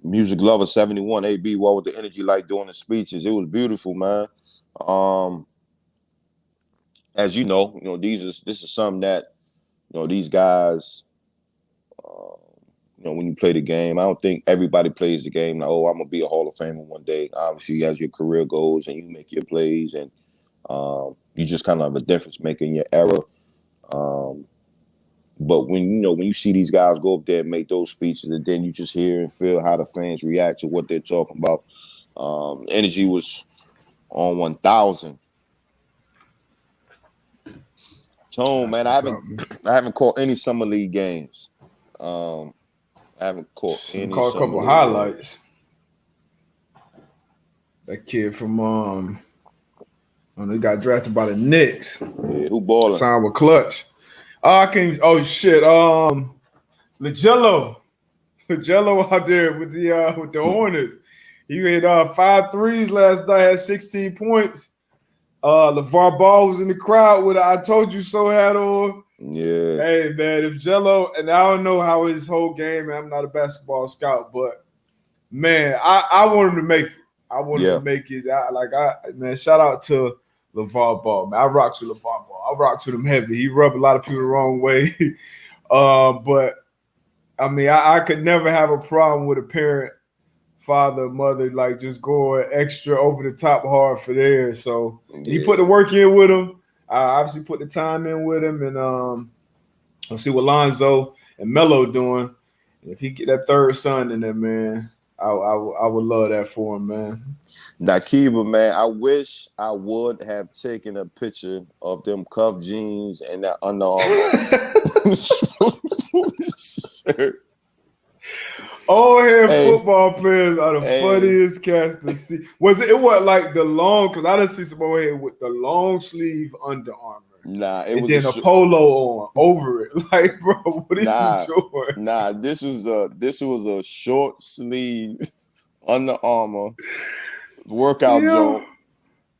Music Lover 71, AB, what was the energy like during the speeches? It was beautiful, man. As this is something that these guys, when you play the game, I don't think everybody plays the game like, oh, I'm gonna be a Hall of Famer one day. Obviously, as your career goes and you make your plays, and you just kind of have a difference maker in your era. But when you see these guys go up there and make those speeches, and then you just hear and feel how the fans react to what they're talking about, energy was on 1,000. Tone, man, I haven't caught any summer league games. I haven't caught any. Caught a couple of highlights. That kid from he got drafted by the Knicks. Yeah, who balling? Signed with Clutch. Oh shit. LaJello out there with the Hornets. He hit 5 threes last night, had 16 points. LeVar Ball was in the crowd with I Told You So hat on. Yeah. Hey man, if Jello, and I don't know how his whole game, man, I'm not a basketball scout, but man, I want him to make it. I want him to make it. Man, shout out to LeVar Ball, man. I rock with LeVar Ball. I rock with him heavy. He rubbed a lot of people the wrong way. But I mean, I could never have a problem with a parent, father, mother, like just going extra over the top hard for theirs. So he put the work in with him. I obviously put the time in with him, and I'll see what Lonzo and Melo doing. And if he get that third son in there, man, I would love that for him, man. Nakiba, man, I wish I would have taken a picture of them cuff jeans and that Under Armour shirt. Old head football players are the funniest cats to see. Was it wasn't like the long, because I didn't see some old head with the long sleeve Under Armour. Nah, it was a polo on over it. Like, bro, what are you doing? Nah, this was a short sleeve Under Armour workout joint,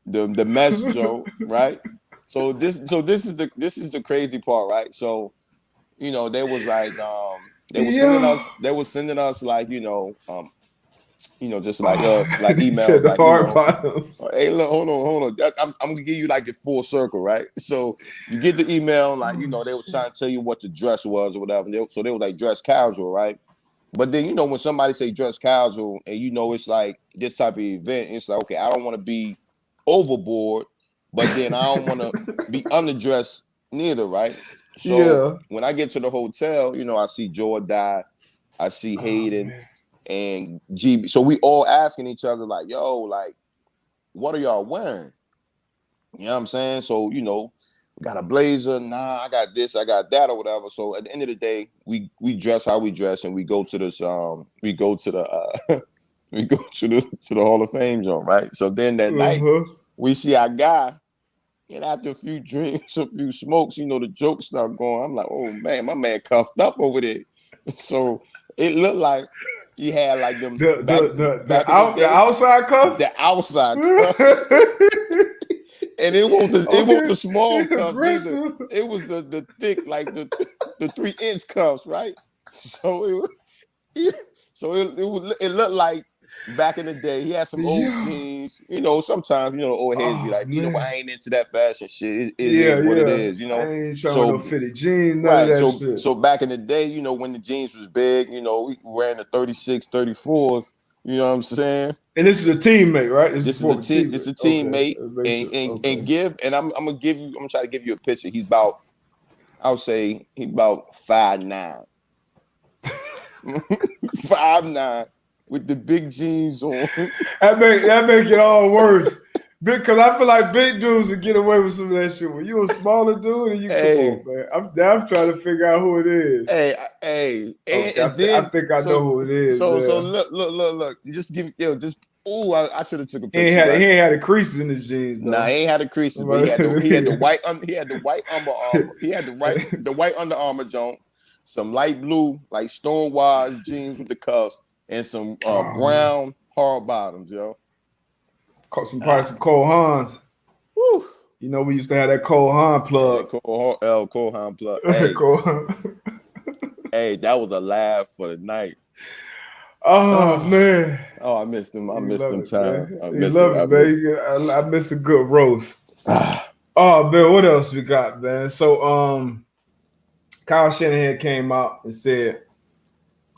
the mess joint, right? So this is the crazy part, right? So, they was like they were sending us like, just like emails, Said the like hard bottoms. hey, look, hold on. I'm gonna give you like the full circle, right? So you get the email, like they were trying to tell you what the dress was or whatever. So they were like dress casual, right? But then when somebody say dress casual, and it's like this type of event, it's like, okay, I don't want to be overboard, but then I don't want to be underdressed neither, right? So when I get to the hotel, I see Jordan, I see Hayden and GB. So we all asking each other like, yo, like, what are y'all wearing? You know what I'm saying? So, got a blazer. Nah, I got this, I got that, or whatever. So at the end of the day, we dress how we dress, and we go to this. We go to the Hall of Fame zone, right? So then that night, we see our guy, and after a few drinks, a few smokes, the jokes start going. I'm like, oh man, my man cuffed up over there. So it looked like he had like them the outside cuff, the outside cuff. And it wasn't the small cuffs either. It was the thick, like the 3-inch cuffs, right? So it looked like back in the day. He had some old jeans. Sometimes old heads be like, I ain't into that fashion shit. It is what it is. I ain't trying no fitted jeans. None right. Of that shit. So back in the day, when the jeans was big, we wearing the 36, 34s. You know what I'm saying? And this is a teammate, right? This is a teammate, and I'm gonna try to give you a picture. He's about, I would say, he's about 5'9", 5'9", with the big jeans on. That make it all worse. Because I feel like big dudes would get away with some of that shit. When you a smaller dude, and you come on, man. I'm trying to figure out who it is. Hey, I think I know who it is. So look. You just give me, I should have took a picture. He ain't had the creases in his jeans. Though. Nah, he ain't had the creases, but he had the white Under Armour. He had the white Under Armour joint, some light blue like Stonewall jeans with the cuffs, and some brown hard bottoms, yo. Probably some Cole Haans. Woo. We used to have that Cole Haan plug. Cole Haan plug. Hey, that was a laugh for the night. Oh man. Oh, I missed him. I missed him time. I miss a good roast. Oh man, what else we got, man? So Kyle Shanahan came out and said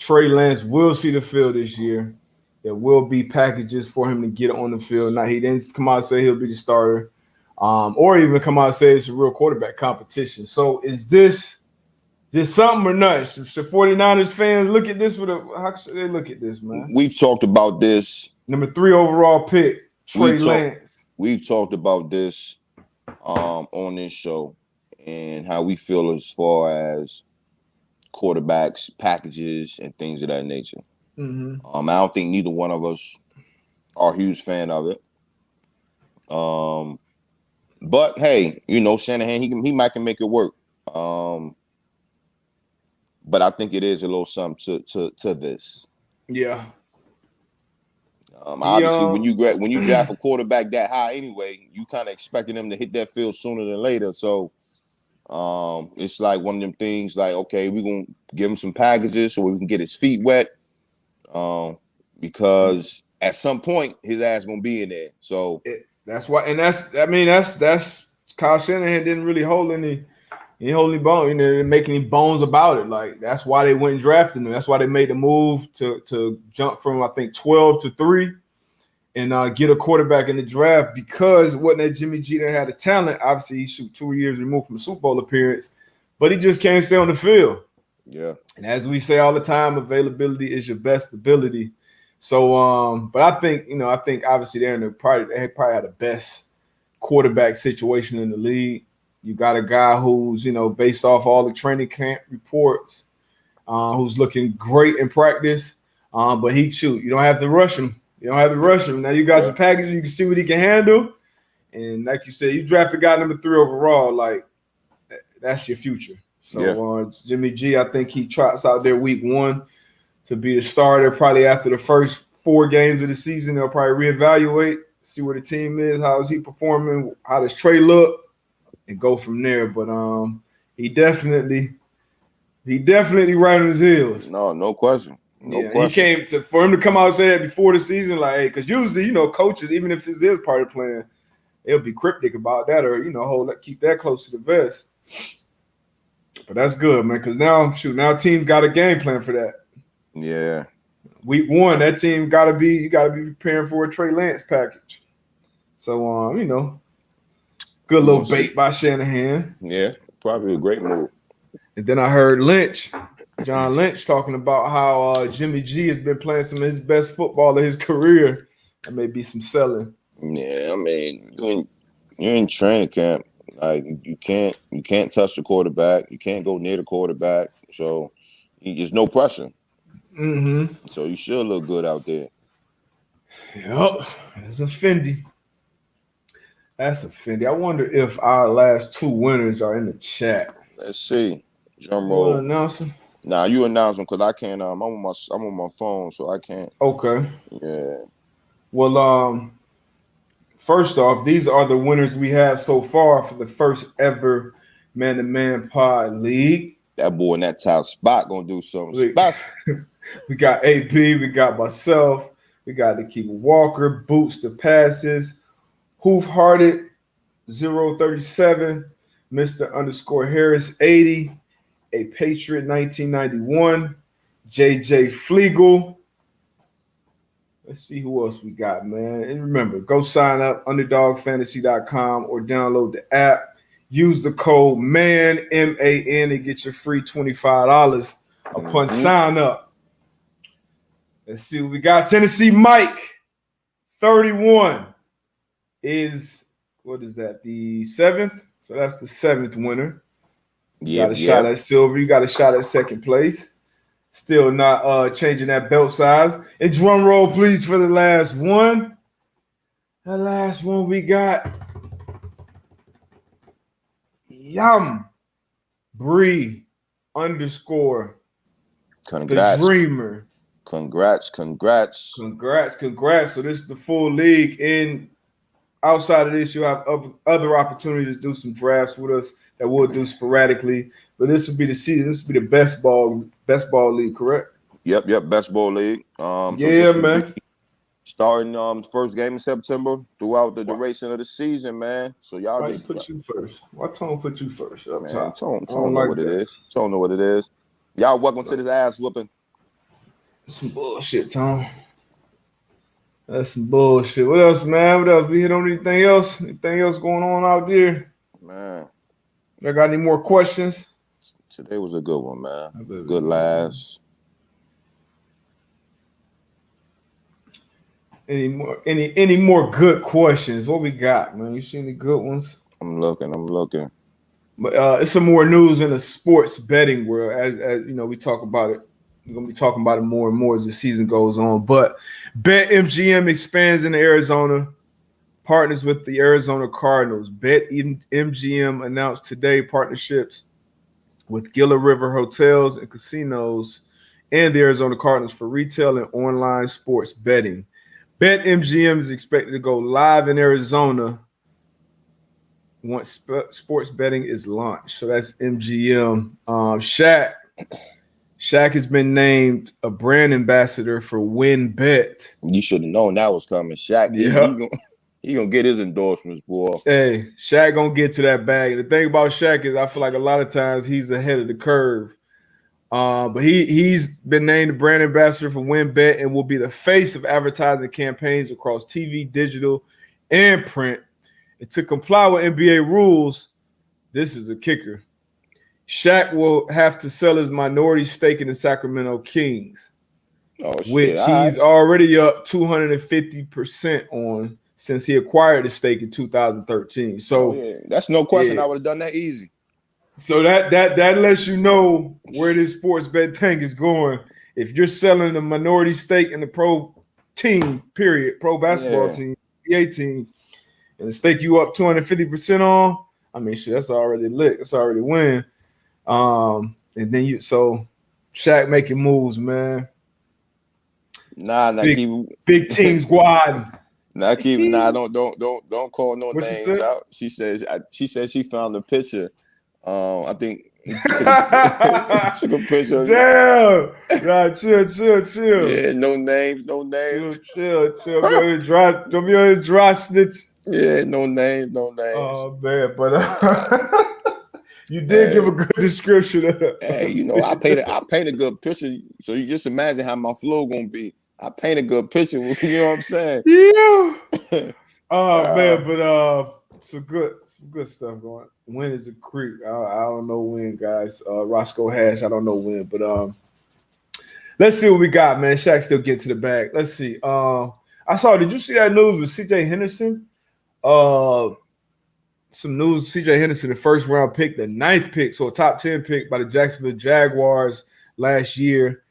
Trey Lance will see the field this year. There will be packages for him to get on the field. Now, he didn't come out and say he'll be the starter, or even come out and say it's a real quarterback competition. So is this something or not? Should 49ers fans look at this how should they look at this, man? We've talked about this. Number 3 overall pick, Trey Lance. We've talked about this on this show and how we feel as far as quarterbacks, packages, and things of that nature. Mm-hmm. I don't think neither one of us are a huge fan of it. But hey, Shanahan, he might can make it work. But I think it is a little something to this. Yeah. Obviously, when you draft a quarterback that high anyway, you kind of expecting them to hit that field sooner than later. So it's like one of them things. Like, okay, we're gonna give him some packages so we can get his feet wet. Because at some point his ass gonna be in there. So that's why, and that's Kyle Shanahan didn't really hold any bone, didn't make any bones about it. Like that's why they went and drafted him. That's why they made the move to jump from I think 12 to 3 and get a quarterback in the draft because it wasn't that Jimmy G that had the talent. Obviously, he shoot 2 years removed from a Super Bowl appearance, but he just can't stay on the field. Yeah. And as we say all the time, availability is your best ability. So, but I think obviously they probably had the best quarterback situation in the league. You got a guy who's, based off all the training camp reports, who's looking great in practice. But you don't have to rush him. Now you got some packages, you can see what he can handle. And like you said, you draft a guy number 3 overall, like that's your future. So Jimmy G, I think he trots out there week 1 to be the starter. Probably after the first 4 games of the season, they'll probably reevaluate, see where the team is, how is he performing, how does Trey look, and go from there. But he definitely right on his heels. No question. No yeah, question. for him to come out and say it before the season, like, hey, because usually, coaches, even if this is part of the plan, they'll be cryptic about that or, keep that close to the vest. But that's good, man, because now teams got a game plan for that. Yeah. Week 1, that team you gotta be preparing for a Trey Lance package. So good little bait by Shanahan. Yeah, probably a great move. And then I heard John Lynch talking about how Jimmy G has been playing some of his best football of his career. There may be some selling. Yeah, I mean, you're in training camp. Like you can't touch the quarterback. You can't go near the quarterback. So there's no pressure. Mm-hmm. So you should look good out there. Yep, that's a Fendi. I wonder if our last 2 winners are in the chat. Let's see. Drum You roll. want to announce them? Nah, you announce them because I can't. I'm on my phone, so I can't. Okay. Yeah. Well, first off, these are the winners we have so far for the first ever Man-to-Man Pod League. That boy in that top spot gonna do something special. We got AP, we got myself, we got Nikita Walker, Boots the Passes, Hoof-Hearted 037, Mr. Harris 80, A Patriot 1991, JJ Flegel. Let's see who else we got, man. And remember, go sign up, underdogfantasy.com, or download the app. Use the code MAN, M-A-N, and get your free $25 upon sign up. Let's see what we got. Tennessee Mike, 31, is, what is that, the 7th? So that's the 7th winner. You got a shot at silver. You got a shot at second place. Still not changing that belt size. And drum roll, please, for the last one. The last one we got. Bree _ Congrats. The Dreamer. Congrats. So this is the full league. And outside of this, you'll have other opportunities to do some drafts with us that we'll do sporadically. But this will be the season. This will be the best ball league, correct? Yep, best ball league. Yeah, man. Starting first game in September throughout the duration of the season, man. So y'all Why just put you first. Why Tone put you first up man, top? Tone know what it is. Tone know what it is. Y'all welcome to this ass whooping. That's some bullshit, Tone. That's some bullshit. What else, man? What else? We hit on anything else? Anything else going on out there? Man. I got any more questions? Today was a good one, man. Good last. Any more good questions? What we got, man? You see any good ones? I'm looking. But it's some more news in the sports betting world. As we talk about it. We're gonna be talking about it more and more as the season goes on. But BetMGM expands in Arizona, partners with the Arizona Cardinals. BetMGM announced today partnerships with Gila River Hotels and Casinos and the Arizona Cardinals for retail and online sports betting. BetMGM is expected to go live in Arizona once sports betting is launched. So that's MGM. Shaq has been named a brand ambassador for WinBet. You should have known that was coming. Shaq, he gonna get his endorsements, boy. Hey, Shaq gonna get to that bag. The thing about Shaq is I feel like a lot of times he's ahead of the curve. But he's been named the brand ambassador for WinBet and will be the face of advertising campaigns across TV, digital, and print. And to comply with NBA rules, this is the kicker. Shaq will have to sell his minority stake in the Sacramento Kings, which he's already up 250% on since he acquired the stake in 2013. So that's no question. I would have done that easy. So that lets you know where this sports bet thing is going. If you're selling a minority stake in the pro team, period, pro basketball team, NBA team, and the stake you up 250% on, I mean, shit, that's already lit. That's already win. And then Shaq making moves, man. Big team squad. Don't call no names out. She says she found the picture. I think Took a picture. Damn. Nah, chill. Yeah, no names. Chill. Don't be on your dry snitch. Yeah, no names. Oh man, but you did give a good description of it. Hey, I paint a good picture. So you just imagine how my flow gonna be. I paint a good picture. You know what I'm saying? Yeah. Oh man, but some good stuff going. When is it creep? I don't know when, guys. Roscoe Hash, I don't know when, but let's see what we got, man. Shaq still get to the bag. Let's see. Did you see that news with CJ Henderson? Some news, CJ Henderson, the first round pick, the 9th pick, so a top 10 pick by the Jacksonville Jaguars last year,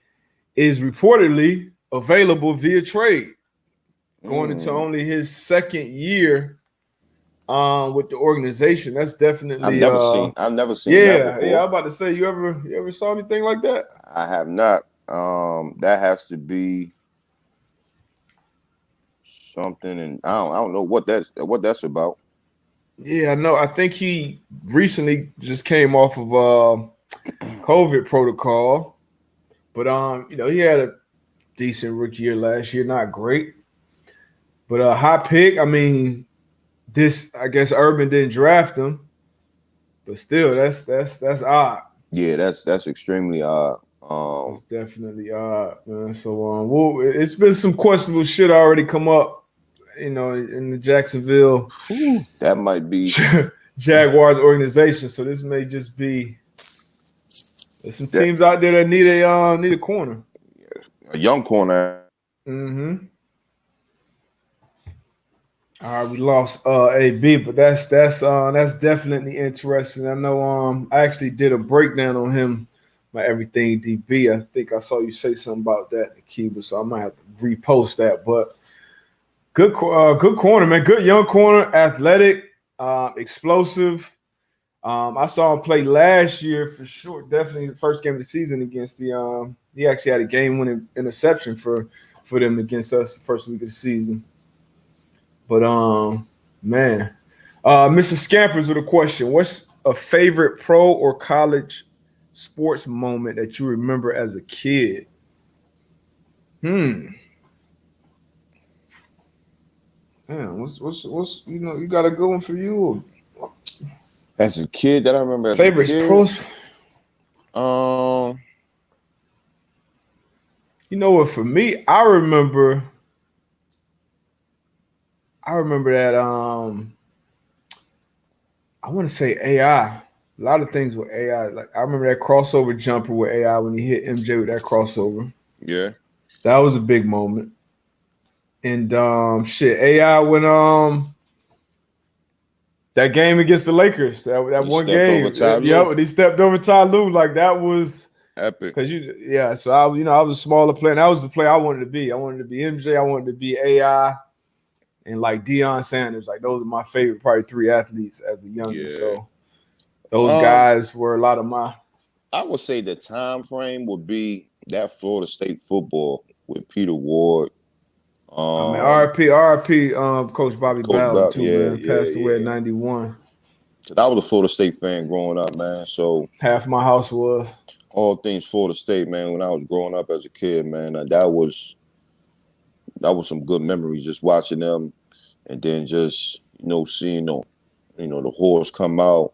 is reportedly available via trade, going into only his 2nd year with the organization. That's definitely I've never seen that before. Yeah, I'm about to say, you ever saw anything like that? I have not. That has to be something, and I don't know what that's about. Yeah, I know. I think he recently just came off of COVID protocol, but he had a decent rookie year last year, not great, but a high pick. I mean, I guess Urban didn't draft him, but still, that's odd. Yeah, that's extremely odd. It's definitely odd, man. So it's been some questionable shit already come up, in the Jacksonville that might be Jaguars organization. So this may just be there's some teams out there that need a corner, a young corner. Mm-hmm. All right, we lost AB, but that's definitely interesting. I know I actually did a breakdown on him, my Everything DB. I think I saw you say something about that, Akiba, so I might have to repost that. But good corner, man. Good young corner, athletic, explosive. I saw him play last year for sure. Definitely the first game of the season against the. He actually had a game-winning interception for them against us the first week of the season. But man, Mr. Scampers with a question: what's a favorite pro or college sports moment that you remember as a kid? Man, what's you got a good one for you? As a kid that I remember. As favorite pros. You know what? For me, I remember that I want to say AI. A lot of things with AI. Like I remember that crossover jumper with AI when he hit MJ with that crossover. Yeah. That was a big moment. And AI when that game against the Lakers, that one game. When he stepped over Ty Lue, like that was epic. So I was a smaller player, and that was the player I wanted to be. I wanted to be MJ, I wanted to be AI. And like Deion Sanders, like those are my favorite, probably 3 athletes as a youngin'. Yeah. So those guys were a lot of my. I would say the time frame would be that Florida State football with Peter Ward. RIP, Coach Bobby Bowden too, man. Passed away at 91. I was a Florida State fan growing up, man. So half my house was. All things Florida State, man. When I was growing up as a kid, man, that was some good memories. Just watching them, and then just seeing the horse come out,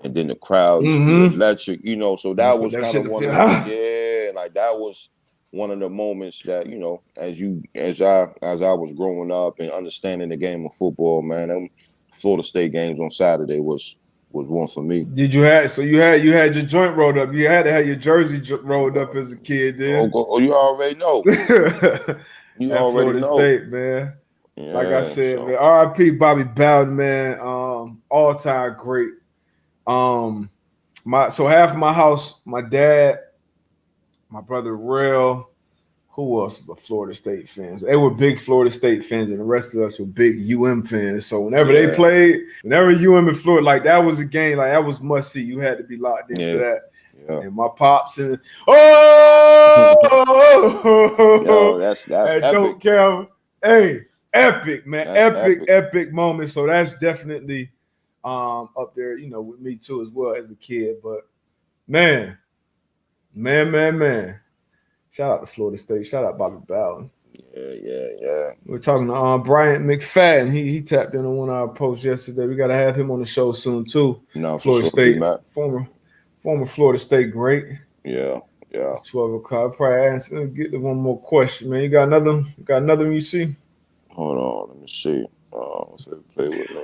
and then the crowd just be electric. So that was kind of one of that was one of the moments that as I was growing up and understanding the game of football, man. Them Florida State games on Saturday was one for me. Did you had you had your joint rolled up? You had to have your jersey rolled up as a kid, then. Oh, you already know. You already know. State, man. Yeah, like I said, man. R.I.P. Bobby Bowden, man. All-time great. Half of my house, my dad, my brother Real, who else was a Florida State fans? They were big Florida State fans, and the rest of us were big UM fans. So whenever they played, whenever UM and Florida, like that was a game, like that was must see. You had to be locked in for that. Yeah. And my pops and that's epic. Don't care. Hey, epic, man. Epic moment. So that's definitely up there, with me too as well as a kid. But Man. Shout out to Florida State. Shout out Bobby Bowden. Yeah. We're talking to Bryant McFadden. He tapped in on one of our posts yesterday. We got to have him on the show soon too. No, Florida for sure, State, former Florida State great. Yeah. It's 12 o'clock. Probably get to one more question, man. You got another one you see? Hold on, let me see. Let's play with me. I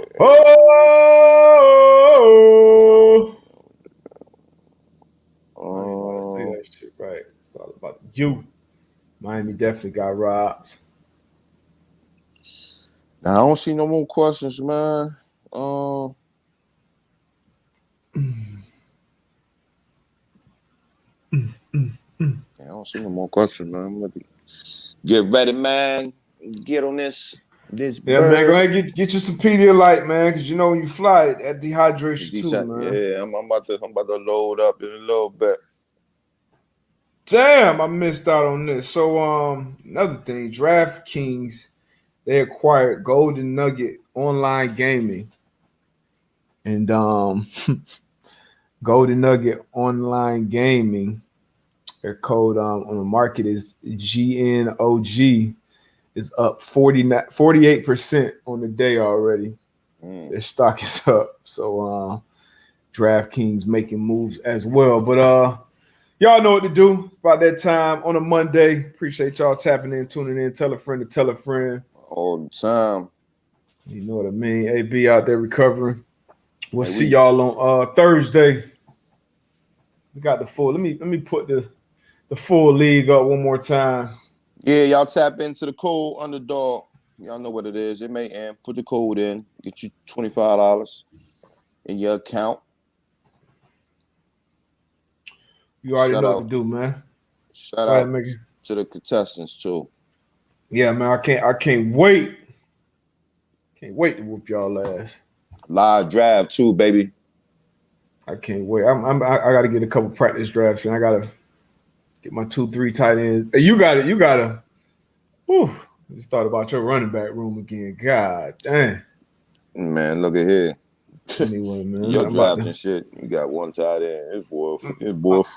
ain't know how to say that shit right. It's all about you. Miami definitely got robbed. Now, I don't see no more questions, man. I don't see no more questions, man. I'm gonna get ready, man. Get on this. Yeah, bird. Man, go ahead and get you some Pedialyte, man, because you know when you fly, that dehydration too, man. Yeah, I'm about to load up in a little bit. Damn, I missed out on this. So, another thing, DraftKings, they acquired Golden Nugget Online Gaming, and Golden Nugget Online Gaming, their code on the market is GNOG, is up 48% on the day already. Their stock is up. So DraftKings making moves as well. But y'all know what to do about that time on a Monday. Appreciate y'all tapping in, tuning in. Tell a friend to tell a friend. All the time. You know what I mean? AB out there recovering. We'll see y'all on Thursday. We got the full. Let me put the full league up one more time. Yeah, y'all tap into the code Underdog. Y'all know what it is. It may end. Put the code in. Get you $25 in your account. You already know what to do, man. Shout out to the contestants too. Yeah, man. I can't wait. Can't wait to whoop y'all ass. Live draft too, baby. I can't wait. I got to get a couple practice drafts, and I got to get my 2-3 tight ends. You got to. Whew. I just thought about your running back room again. God dang. Man, look at here. Anyway, man. You're drafting shit. You got one tight end. It's boy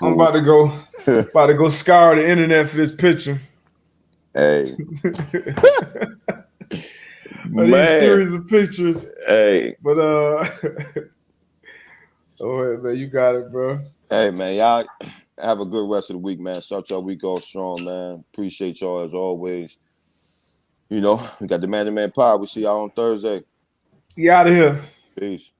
I'm about to go scour the internet for this picture. Hey. These series of pictures. Hey. But oh man, you got it, bro. Hey man, y'all have a good rest of the week, man. Start your week off strong, man. Appreciate y'all as always. You know, we got the Man to Man Pod. We'll see y'all on Thursday. You out of here. Peace.